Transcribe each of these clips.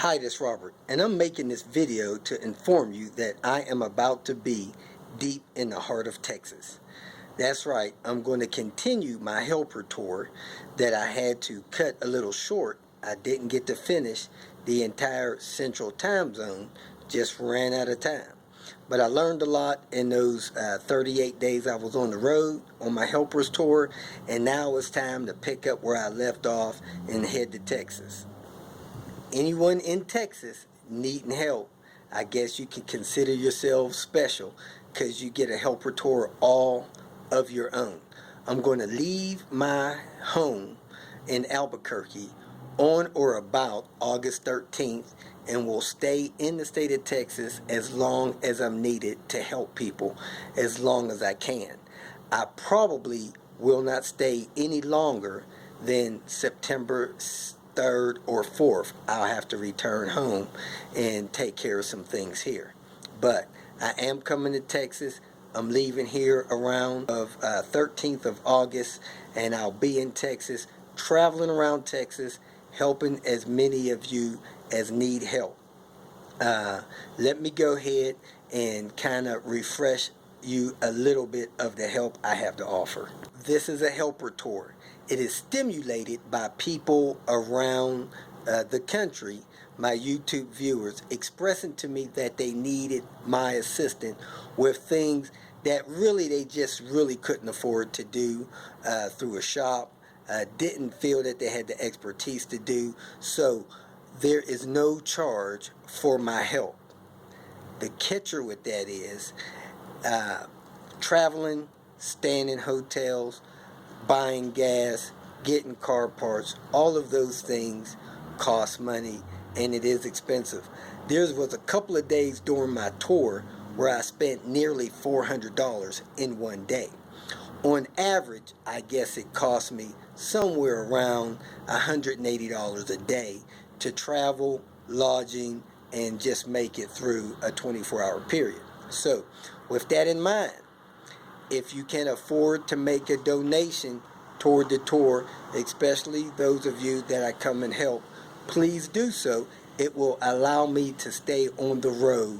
Hi, this is Robert, and I'm making this video to inform you that I am about to be deep in the heart of Texas. That's right, I'm going to continue my helper tour that I had to cut a little short. I didn't get to finish the entire central time zone, just ran out of time. But I learned a lot in those 38 days I was on the road on my helpers tour, and now it's time to pick up where I left off and head to Texas. Anyone in Texas needing help, I guess you can consider yourself special because you get a helper tour all of your own. I'm going to leave my home in Albuquerque on or about August 13th and will stay in the state of Texas as long as I'm needed to help people as long as I can. I probably will not stay any longer than September 3rd or 4th. I'll have to return home and take care of some things here. But I am coming to Texas. I'm leaving here around 13th of August, and I'll be in Texas, traveling around Texas, helping as many of you as need help. Let me go ahead and kind of refresh you a little bit of the help I have to offer. This is a helper tour. It is stimulated by people around the country, my YouTube viewers, expressing to me that they needed my assistance with things that really they just really couldn't afford to do through a shop, didn't feel that they had the expertise to do. So there is no charge for my help. The catcher with that is traveling, staying in hotels, buying gas, getting car parts, all of those things cost money, and it is expensive. There was a couple of days during my tour where I spent nearly $400 in one day. On average, I guess it cost me somewhere around $180 a day to travel, lodging, and just make it through a 24-hour period. So, with that in mind, if you can afford to make a donation toward the tour, especially those of you that I come and help, please do so. It will allow me to stay on the road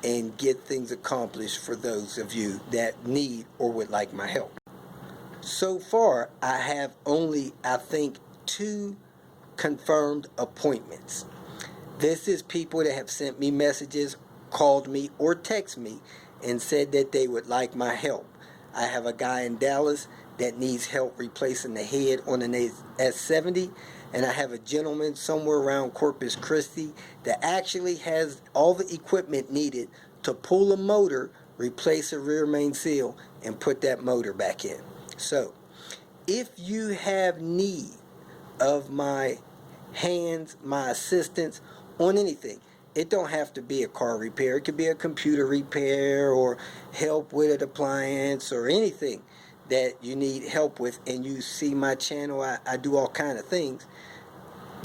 and get things accomplished for those of you that need or would like my help. So far, I have only, I think, 2 confirmed appointments. This is people that have sent me messages, called me, or text me and said that they would like my help. I have a guy in Dallas that needs help replacing the head on an S70, and I have a gentleman somewhere around Corpus Christi that actually has all the equipment needed to pull a motor, replace a rear main seal, and put that motor back in. So, if you have need of my hands, my assistance on anything, it don't have to be a car repair. It could be a computer repair or help with an appliance or anything that you need help with, and you see my channel, I do all kind of things.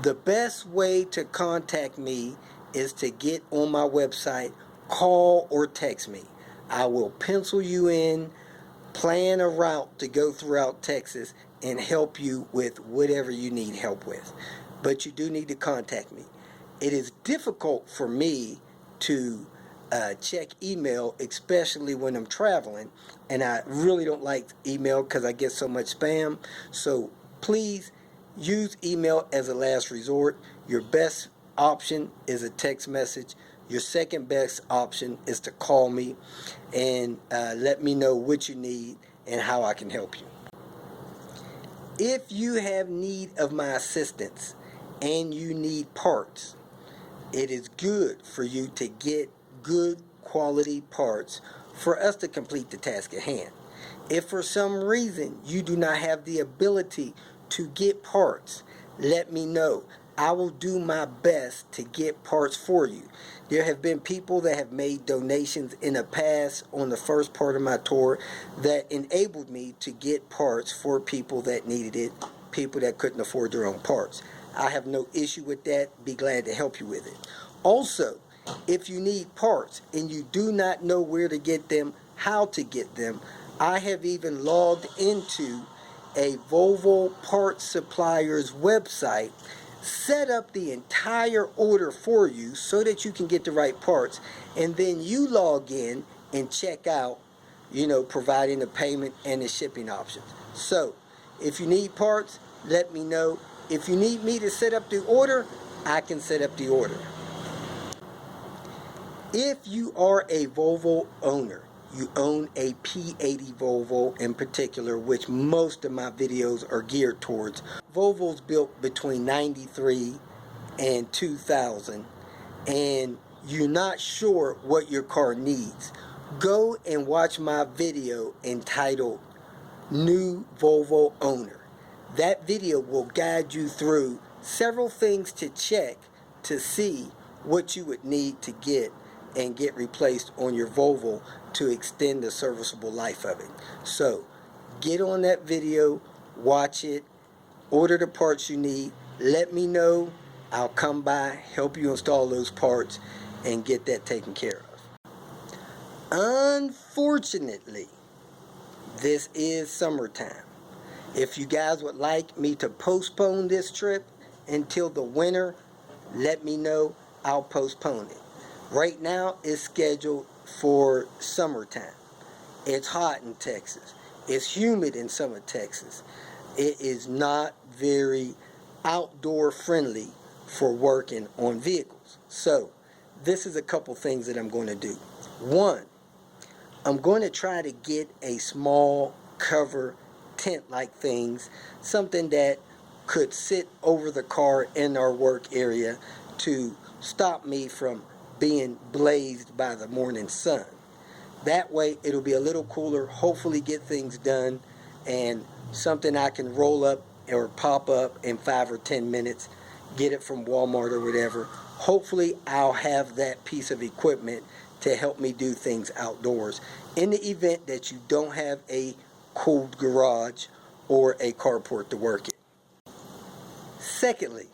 The best way to contact me is to get on my website, call or text me. I will pencil you in, plan a route to go throughout Texas, and help you with whatever you need help with. But you do need to contact me. It is difficult for me to check email, especially when I'm traveling, and I really don't like email because I get so much spam. So please use email as a last resort. Your best option is a text message. Your second best option is to call me and let me know what you need and how I can help you. If you have need of my assistance and you need parts, it is good for you to get good quality parts for us to complete the task at hand. If for some reason you do not have the ability to get parts, let me know. I will do my best to get parts for you. There have been people that have made donations in the past on the first part of my tour that enabled me to get parts for people that needed it, people that couldn't afford their own parts. I have no issue with that. Be glad to help you with it. Also, if you need parts and you do not know where to get them, how to get them, I have even logged into a Volvo parts supplier's website set up the entire order for you so that you can get the right parts, and then you log in and check out, providing the payment and the shipping options. So if you need parts, let me know. If you need me to set up the order, I can set up the order. If you are a Volvo owner, you own a P80 Volvo in particular, which most of my videos are geared towards. Volvo's built between 93 and 2000, and you're not sure what your car needs. Go and watch my video entitled New Volvo Owner. That video will guide you through several things to check to see what you would need to get and get replaced on your Volvo to extend the serviceable life of it. So get on that video, watch it, order the parts you need, let me know. I'll come by, help you install those parts, and get that taken care of. Unfortunately, this is summertime. If you guys would like me to postpone this trip until the winter, let me know. I'll postpone it. Right now, it's scheduled for summertime. It's hot in Texas. It's humid in some of Texas. It is not very outdoor friendly for working on vehicles. So, this is a couple things that I'm going to do. One, I'm going to try to get a small cover tent-like things, something that could sit over the car in our work area to stop me from being blazed by the morning sun. That way it'll be a little cooler, hopefully get things done, and something I can roll up or pop up in 5 or 10 minutes, get it from Walmart or whatever. Hopefully I'll have that piece of equipment to help me do things outdoors in the event that you don't have a cooled garage or a carport to work in. Secondly,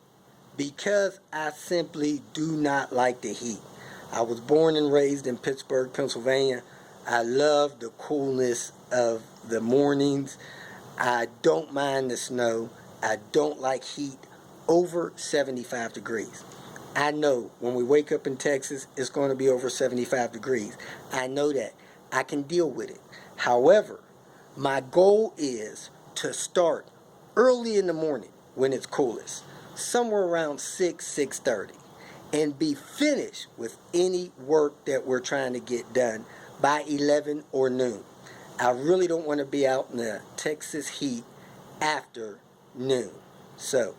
because I simply do not like the heat. I was born and raised in Pittsburgh, Pennsylvania. I love the coolness of the mornings. I don't mind the snow. I don't like heat over 75 degrees. I know when we wake up in Texas, it's going to be over 75 degrees. I know that. I can deal with it. However, my goal is to start early in the morning when it's coolest, somewhere around 6:30, and be finished with any work that we're trying to get done by 11 or noon. I really don't want to be out in the Texas heat after noon. So,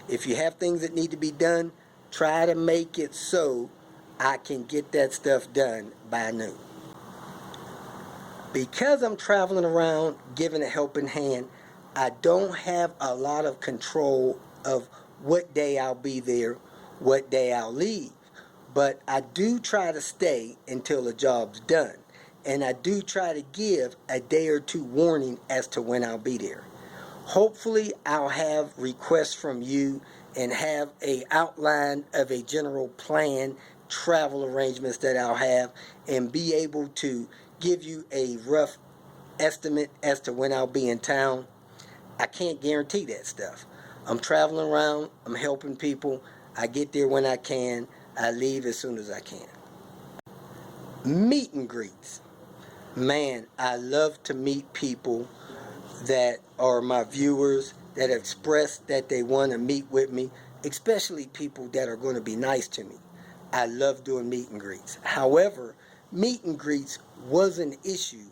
if you have things that need to be done, try to make it so I can get that stuff done by noon. Because I'm traveling around giving a helping hand, I don't have a lot of control of what day I'll be there, what day I'll leave. But I do try to stay until the job's done. And I do try to give a day or two warning as to when I'll be there. Hopefully I'll have requests from you and have a outline of a general plan, travel arrangements that I'll have, and be able to give you a rough estimate as to when I'll be in town. I can't guarantee that stuff. I'm traveling around, I'm helping people, I get there when I can, I leave as soon as I can. Meet and greets. Man, I love to meet people that are my viewers, that have expressed that they want to meet with me, especially people that are going to be nice to me. I love doing meet and greets. However, meet and greets was an issue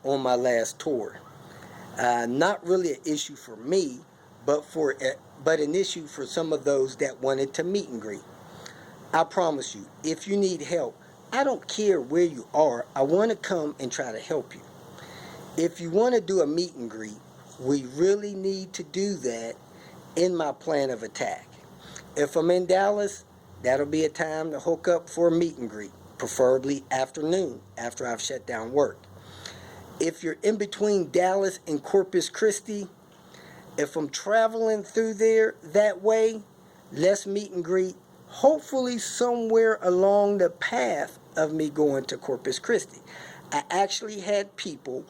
on my last tour. Not really an issue for me, but an issue for some of those that wanted to meet and greet. I promise you, if you need help, I don't care where you are, I want to come and try to help you. If you want to do a meet and greet, we really need to do that in my plan of attack. If I'm in Dallas, that'll be a time to hook up for a meet and greet, preferably afternoon, after I've shut down work. If you're in between Dallas and Corpus Christi, if I'm traveling through there that way, let's meet and greet, hopefully somewhere along the path of me going to Corpus Christi. I actually had people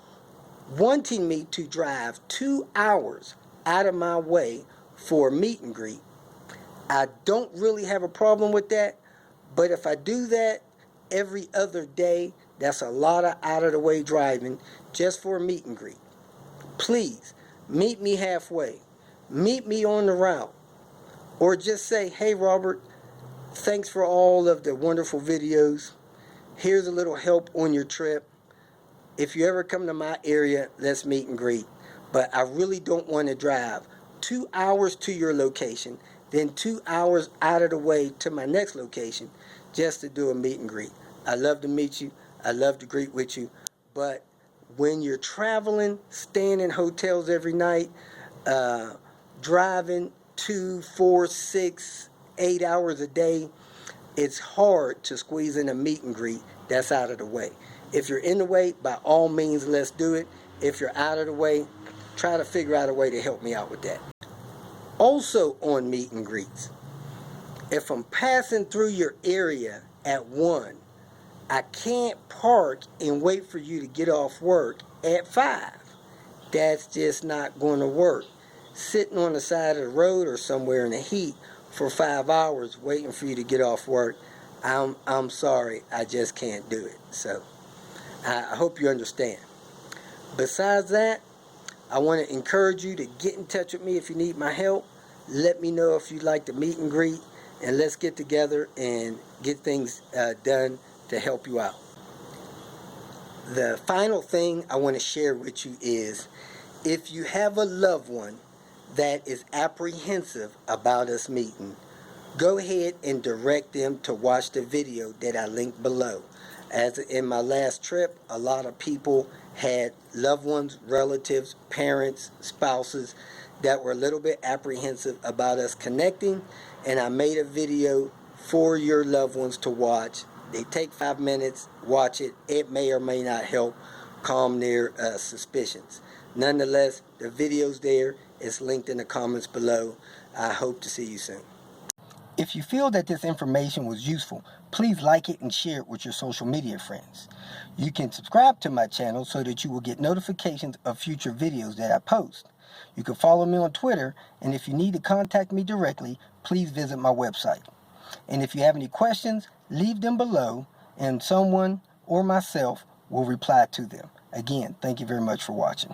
wanting me to drive 2 hours out of my way for a meet and greet. I don't really have a problem with that, but if I do that every other day, that's a lot of out of the way driving just for a meet and greet. Please, meet me halfway. Meet me on the route. Or just say, hey Robert, thanks for all of the wonderful videos. Here's a little help on your trip. If you ever come to my area, let's meet and greet. But I really don't want to drive 2 hours to your location, then 2 hours out of the way to my next location just to do a meet and greet. I love to meet you. I love to greet with you. But when you're traveling, staying in hotels every night, driving 2, 4, 6, 8 hours a day, it's hard to squeeze in a meet and greet that's out of the way. If you're in the way, by all means, let's do it. If you're out of the way, try to figure out a way to help me out with that. Also on meet and greets, if I'm passing through your area at 1, I can't park and wait for you to get off work at 5. That's just not going to work. Sitting on the side of the road or somewhere in the heat for 5 hours waiting for you to get off work, I'm sorry, I just can't do it. So I hope you understand. Besides that, I want to encourage you to get in touch with me if you need my help. Let me know if you'd like to meet and greet, and let's get together and get things done to help you out. The final thing I want to share with you is, if you have a loved one that is apprehensive about us meeting, go ahead and direct them to watch the video that I linked below. As in my last trip, a lot of people had loved ones, relatives, parents, spouses that were a little bit apprehensive about us connecting, and I made a video for your loved ones to watch. They take 5 minutes, watch it. It may or may not help calm their suspicions. Nonetheless, the video's there. It's linked in the comments below. I hope to see you soon. If you feel that this information was useful, please like it and share it with your social media friends. You can subscribe to my channel so that you will get notifications of future videos that I post. You can follow me on Twitter, and if you need to contact me directly, please visit my website. And if you have any questions, leave them below, and someone or myself will reply to them. Again, thank you very much for watching.